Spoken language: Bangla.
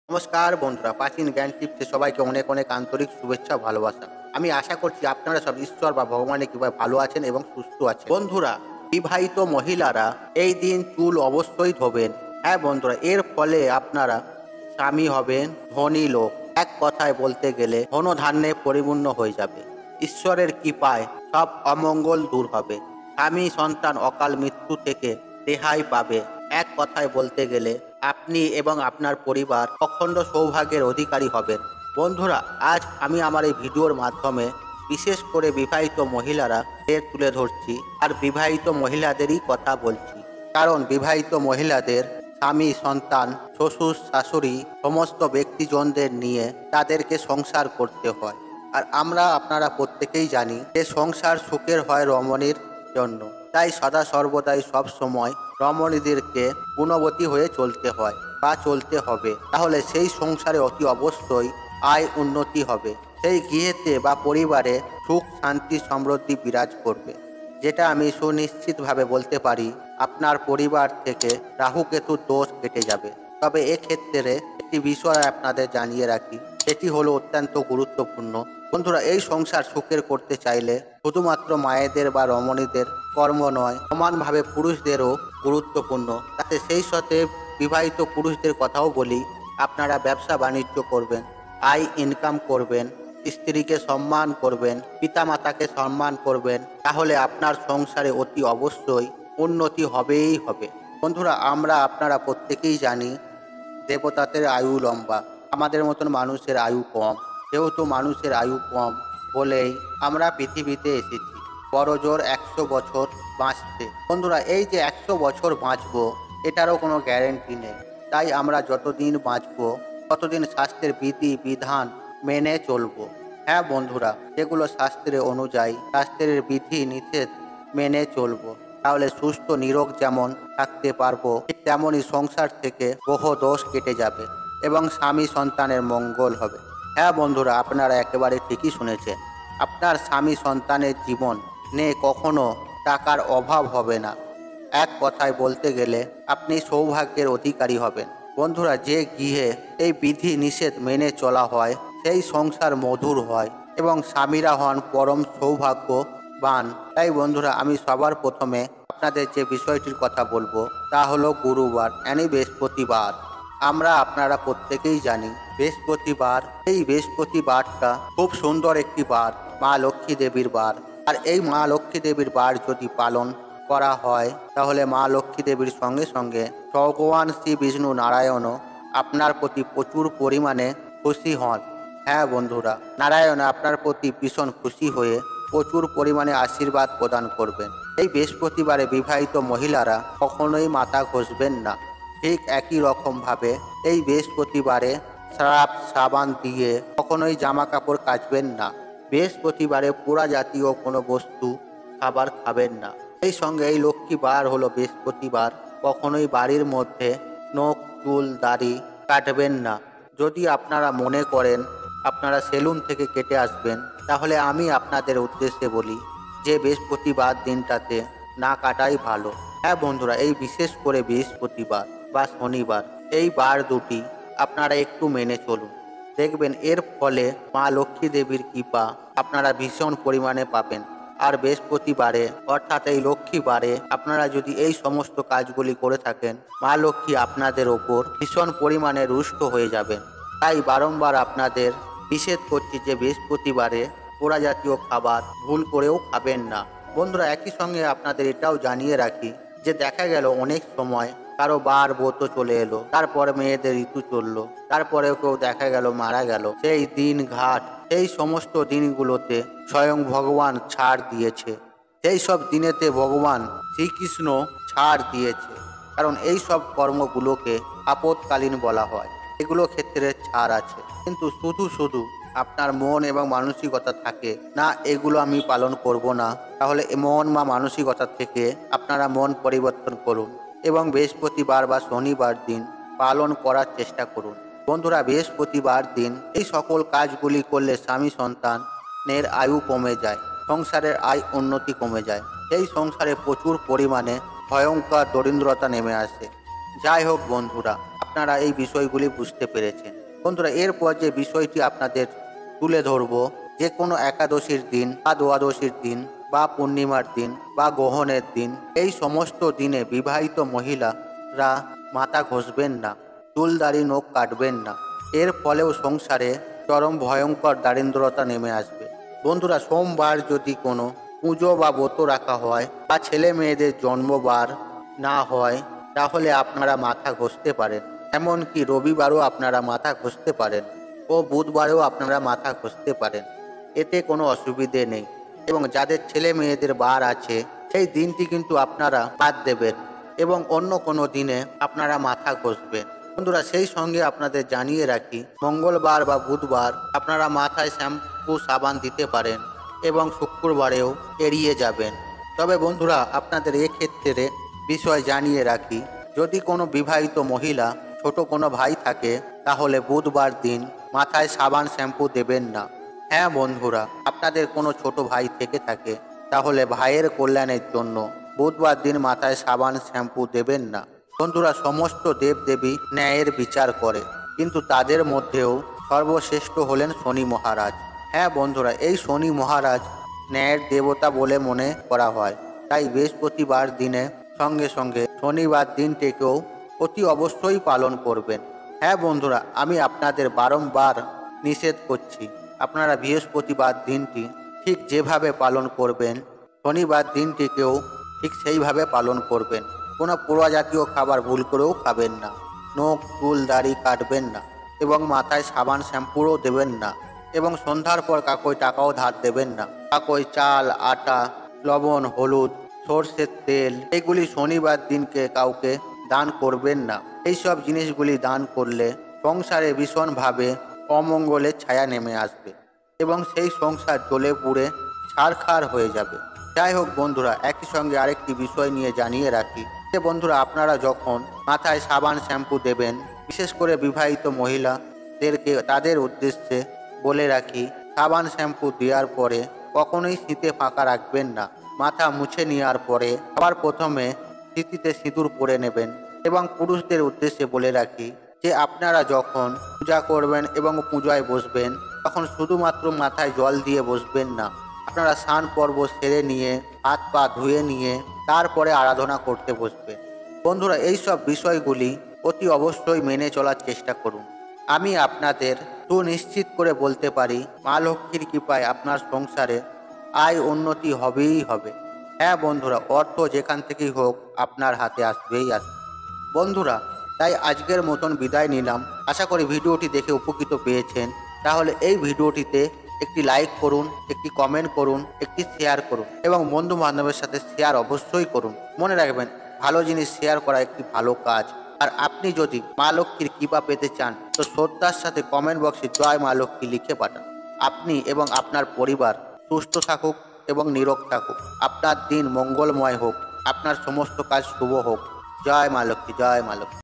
নমস্কার বন্ধুরা, প্রাচীন জ্ঞান টিপসে সবাইকে অনেক অনেক আন্তরিক শুভেচ্ছা ভালোবাসা। আমি আশা করছি আপনারা সব ঈশ্বর বা ভগবানের কৃপায় ভালো আছেন এবং সুস্থ আছেন। বন্ধুরা, বিবাহিত মহিলারা এই দিন চুল অবশ্যই ধোবেন। হ্যাঁ বন্ধুরা, এর ফলে আপনারা স্বামী হবেন ধনী লোক। এক কথায় বলতে গেলে ধনধান্যে পরিপূর্ণ হয়ে যাবে। ঈশ্বরের কৃপায় সব অমঙ্গল দূর হবে। স্বামী সন্তান অকাল মৃত্যু থেকে রেহাই পাবে। এক কথায় বলতে গেলে আপনি এবং আপনার পরিবার অখণ্ড সৌভাগ্যের অধিকারী হবেন। বন্ধুরা, আজ আমি আমার এই ভিডিওর মাধ্যমে বিশেষ করে বিবাহিত মহিলারা এর তুলে ধরছি, আর বিবাহিত মহিলাদেরই কথা বলছি। কারণ বিবাহিত মহিলাদের স্বামী সন্তান শ্বশুর শাশুড়ি সমস্ত ব্যক্তিজনদের নিয়ে তাদেরকে সংসার করতে হয়। আর আমরা আপনারা প্রত্যেকেই জানি যে সংসার সুখের হয় রমণীর জন্য। তাই সদা সর্বদাই সব সময় রমণীদেরকে গুণবতী হয়ে চলতে হয় বা চলতে হবে। তাহলে সেই সংসারে অতি অবশ্যই আয় উন্নতি হবে। সেই গৃহেতে বা পরিবারে সুখ শান্তি সমৃদ্ধি বিরাজ করবে। যেটা আমি সুনিশ্চিতভাবে বলতে পারি, আপনার পরিবার থেকে রাহুকেতুর দোষ কেটে যাবে। তবে এক্ষেত্রে একটি বিষয় আপনাদের জানিয়ে রাখি, সেটি হলো অত্যন্ত গুরুত্বপূর্ণ। বন্ধুরা, এই সংসার সুখের করতে চাইলে শুধুমাত্র মায়েদের বা রমণীদের কর্ম নয়, সমানভাবে পুরুষদেরও গুরুত্বপূর্ণ। তাতে সেই সাথে বিবাহিত পুরুষদের কথাও বলি। আপনারা ব্যবসা বাণিজ্য করবেন, আয় ইনকাম করবেন, স্ত্রীকে সম্মান করবেন, পিতামাতাকে সম্মান করবেন, তাহলে আপনার সংসারে অতি অবশ্যই উন্নতি হবেই হবে। বন্ধুরা, আমরা আপনারা প্রত্যেকেই জানি দেবতাদের আয়ু লম্বা, আমাদের মতন মানুষের আয়ু কম। যেহেতু মানুষের আয়ু কম বলেই আমরা পৃথিবীতে এসেছি বড় জোর 100 বছর বাঁচতে। বন্ধুরা, এই যে 100 বছর বাঁচবো, এটারও কোনো গ্যারেন্টি নেই। তাই আমরা যতদিন বাঁচবো ততদিন স্বাস্থ্যের বিধি বিধান মেনে চলবো। হ্যাঁ বন্ধুরা, যেগুলো শাস্ত্রের অনুযায়ী শাস্ত্রের বিধি নিষেধ মেনে চলবো, তাহলে সুস্থ নিরোগ যেমন থাকতে পারবো, ঠিক তেমনই সংসার থেকে গ্রহ দোষ কেটে যাবে এবং স্বামী সন্তানের মঙ্গল হবে। হ্যাঁ বন্ধুরা, আপনারা একেবারে ঠিকই শুনেছেন। আপনার স্বামী সন্তানের জীবন নিয়ে কখনো টাকার অভাব হবে না। এক কথায় বলতে গেলে আপনি সৌভাগ্যের অধিকারী হবেন। বন্ধুরা, যে গৃহে এই বিধি নিষেধ মেনে চলা হয় সেই সংসার মধুর হয় এবং স্বামীরা হন পরম সৌভাগ্যবান। তাই বন্ধুরা, আমি সবার প্রথমে আপনাদের যে বিষয়টির কথা বলবো তা হলো গুরুবার, মানে বৃহস্পতিবার। আমরা আপনারা প্রত্যেকেই জানি বৃহস্পতিবার, এই বৃহস্পতিবারটা খুব সুন্দর একটি বার, মা লক্ষ্মী দেবীর বার। আর এই মা লক্ষ্মী দেবীর বার যদি পালন করা হয়, তাহলে মা লক্ষ্মী দেবীর সঙ্গে সঙ্গে ভগবান শ্রী বিষ্ণু নারায়ণও আপনার প্রতি প্রচুর পরিমাণে খুশি হন। হ্যাঁ বন্ধুরা, নারায়ণ আপনার প্রতি ভীষণ খুশি হয়ে প্রচুর পরিমাণে আশীর্বাদ প্রদান করবেন। এই বৃহস্পতিবারে বিবাহিত মহিলারা কখনোই মাথা ঘষবেন না। ঠিক একই রকমভাবে এই বৃহস্পতিবারে স্রাব সাবান দিয়ে কখনোই জামা কাপড় কাচবেন না। বৃহস্পতিবারে পোড়া জাতীয় কোনো বস্তু খাবার খাবেন না। এই সঙ্গে এই লক্ষ্মীবার হলো বৃহস্পতিবার, কখনোই বাড়ির মধ্যে নখ চুল দাড়ি কাটবেন না। যদি আপনারা মনে করেন আপনারা সেলুন থেকে কেটে আসবেন, তাহলে আমি আপনাদের উদ্দেশ্যে বলি যে বৃহস্পতিবার দিনটাতে না কাটাই ভালো। হ্যাঁ বন্ধুরা, এই বিশেষ করে বৃহস্পতিবার বা শনিবার, এই বার দুটি আপনারা একটু মেনে চলুন। দেখবেন এর ফলে মা লক্ষ্মী দেবীর কৃপা আপনারা ভীষণ পরিমাণে পাবেন। আর বৃহস্পতিবারে অর্থাৎ এই লক্ষ্মীবারে আপনারা যদি এই সমস্ত কাজগুলি করে থাকেন, মা লক্ষ্মী আপনাদের ওপর ভীষণ পরিমাণে রুষ্ট হয়ে যাবেন। তাই বারংবার আপনাদের নিষেধ করছি যে বৃহস্পতিবারে পোড়া জাতীয় খাবার ভুল করেও খাবেন না। বন্ধুরা, একই সঙ্গে আপনাদের এটাও জানিয়ে রাখি যে দেখা গেল অনেক সময় কারো বার ব্রত চলে এলো, তারপরে মেয়েদের ঋতু চললো, তারপরেও কেউ দেখা গেল মারা গেল। সেই দিন ঘাট, সেই সমস্ত দিনগুলোতে স্বয়ং ভগবান ছাড় দিয়েছে। সেই সব দিনেতে ভগবান শ্রীকৃষ্ণ ছাড় দিয়েছে, কারণ এই সব কর্মগুলোকে আপৎকালীন বলা হয়। এগুলো ক্ষেত্রে ছাড় আছে, কিন্তু শুধু শুধু আপনার মন এবং মানসিকতা থাকে না এগুলো আমি পালন করব না, তাহলে মন বা মানসিকতা থেকে আপনারা মন পরিবর্তন করুন এবং বৃহস্পতিবার বা শনিবার দিন পালন করার চেষ্টা করুন। বন্ধুরা, বৃহস্পতিবার দিন এই সকল কাজগুলি করলে স্বামী সন্তানের আয়ু কমে যায়, সংসারের আয় উন্নতি কমে যায়, এই সংসারে প্রচুর পরিমাণে ভয়ঙ্কর দরিদ্রতা নেমে আসে। যাই হোক বন্ধুরা, আপনারা এই বিষয়গুলি বুঝতে পেরেছেন। বন্ধুরা, এরপর যে বিষয়টি আপনাদের তুলে ধরব, যে কোনো একাদশীর দিন বা দ্বাদশীর দিন বা পূর্ণিমার দিন বা গ্রহণের দিন, এই সমস্ত দিনে বিবাহিত মহিলারা মাথা ঘষবেন না, চুল দাড়ি নখ কাটবেন না। এর ফলেও সংসারে চরম ভয়ঙ্কর দারিদ্রতা নেমে আসবে। বন্ধুরা, সোমবার যদি কোনো পুজো বা ব্রত রাখা হয় বা ছেলে মেয়েদের জন্মবার না হয়, তাহলে আপনারা মাথা ঘষতে পারেন। এমনকি রবিবারও আপনারা মাথা ঘষতে পারেন ও বুধবারেও আপনারা মাথা ঘষতে পারেন। এতে কোনো অসুবিধে নেই। এবং যাদের ছেলে মেয়েদের বার আছে, সেই দিনটি কিন্তু আপনারা বাদ দেবেন এবং অন্য কোনো দিনে আপনারা মাথা ঘষবেন। বন্ধুরা, সেই সঙ্গে আপনাদের জানিয়ে রাখি, মঙ্গলবার বা বুধবার আপনারা মাথায় শ্যাম্পু সাবান দিতে পারেন এবং শুক্রবারেও এড়িয়ে যাবেন। তবে বন্ধুরা, আপনাদের এক্ষেত্রে বিষয় জানিয়ে রাখি, যদি কোনো বিবাহিত মহিলা ছোট কোনো ভাই থাকে, তাহলে বুধবার দিন মাথায় সাবান শ্যাম্পু দেবেন না। হ্যাঁ বন্ধুরা, আপনাদের কোনো ছোট ভাই থেকে থাকে, তাহলে ভাইয়ের কল্যাণের জন্য বুধবার দিন মাথায় সাবান শ্যাম্পু দেবেন না। বন্ধুরা, সমস্ত দেবদেবী ন্যায়ের বিচার করে, কিন্তু তাদের মধ্যেও সর্বশ্রেষ্ঠ হলেন শনি মহারাজ। হ্যাঁ বন্ধুরা, এই শনি মহারাজ ন্যায়ের দেবতা বলে মনে করা হয়। তাই বৃহস্পতিবার দিনে সঙ্গে সঙ্গে শনিবার দিনটিকেও অতি অবশ্যই পালন করবেন। হ্যাঁ বন্ধুরা, আমি আপনাদের বারংবার নিষেধ করছি, আপনারা বৃহস্পতিবার দিনটি ঠিক যেভাবে পালন করবেন, শনিবার দিনটিকেও ঠিক সেইভাবে পালন করবেন। কোনো পোড়া জাতীয় খাবার ভুল করেও খাবেন না, নখ চুল দাড়ি কাটবেন না এবং মাথায় সাবান শ্যাম্পুও দেবেন না এবং সন্ধ্যার পর কাউকে টাকাও ধার দেবেন না। কাউকে চাল আটা লবণ হলুদ সর্ষের তেল এগুলি শনিবার দিনকে কাউকে দান করবেন না। এইসব জিনিসগুলি দান করলে সংসারে ভীষণভাবে অমঙ্গলের ছায়া নেমে আসবে এবং সেই সংসার জ্বলে পুড়ে ছারখার হয়ে যাবে। যাই হোক বন্ধুরা, একই সঙ্গে আরেকটি বিষয় নিয়ে জানিয়ে রাখি যে বন্ধুরা, আপনারা যখন মাথায় সাবান শ্যাম্পু দেবেন, বিশেষ করে বিবাহিত মহিলাদেরকে তাদের উদ্দেশ্যে বলে রাখি, সাবান শ্যাম্পু দেওয়ার পরে কখনোই শীতে ফাঁকা রাখবেন না। মাথা মুছে নেওয়ার পরে আবার প্রথমে স্মৃতিতে সিঁদুর পরে নেবেন। এবং পুরুষদের উদ্দেশ্যে বলে রাখি যে আপনারা যখন পূজা করবেন এবং পূজায় বসবেন, তখন শুধুমাত্র মাথায় জল দিয়ে বসবেন না, আপনারা স্নান পর্ব সেরে নিয়ে হাত পা ধুয়ে নিয়ে তারপরে আরাধনা করতে বসবেন। বন্ধুরা, এই সব বিষয়গুলি অতি অবশ্যই মেনে চলার চেষ্টা করুন। আমি আপনাদের সুনিশ্চিত করে বলতে পারি, মা লক্ষ্মীর কৃপায় আপনার সংসারে আয় উন্নতি হবেই হবে। হ্যাঁ বন্ধুরা, অর্থ যেখান থেকেই হোক আপনার হাতে আসবেই আসবে। বন্ধুরা, তাই আজকের মতন বিদায় নিলাম। আশা করি ভিডিওটি দেখে উপকৃত পেয়েছেন। তাহলে এই ভিডিওটিতে একটি লাইক করুন, একটি কমেন্ট করুন, একটি শেয়ার করুন এবং বন্ধু বান্ধবের সাথে শেয়ার অবশ্যই করুন। মনে রাখবেন, ভালো জিনিস শেয়ার করা একটি ভালো কাজ। আর আপনি যদি মা লক্ষ্মীর কৃপা পেতে চান, তো শ্রদ্ধার সাথে কমেন্ট বক্সে জয় মা লক্ষ্মী লিখে পাঠান। আপনি এবং আপনার পরিবার সুস্থ থাকুক এবং নিরোগ থাকুক। আপনার দিন মঙ্গলময় হোক, আপনার সমস্ত কাজ শুভ হোক। জয় মা লক্ষ্মী, জয় মা লক্ষ্মী।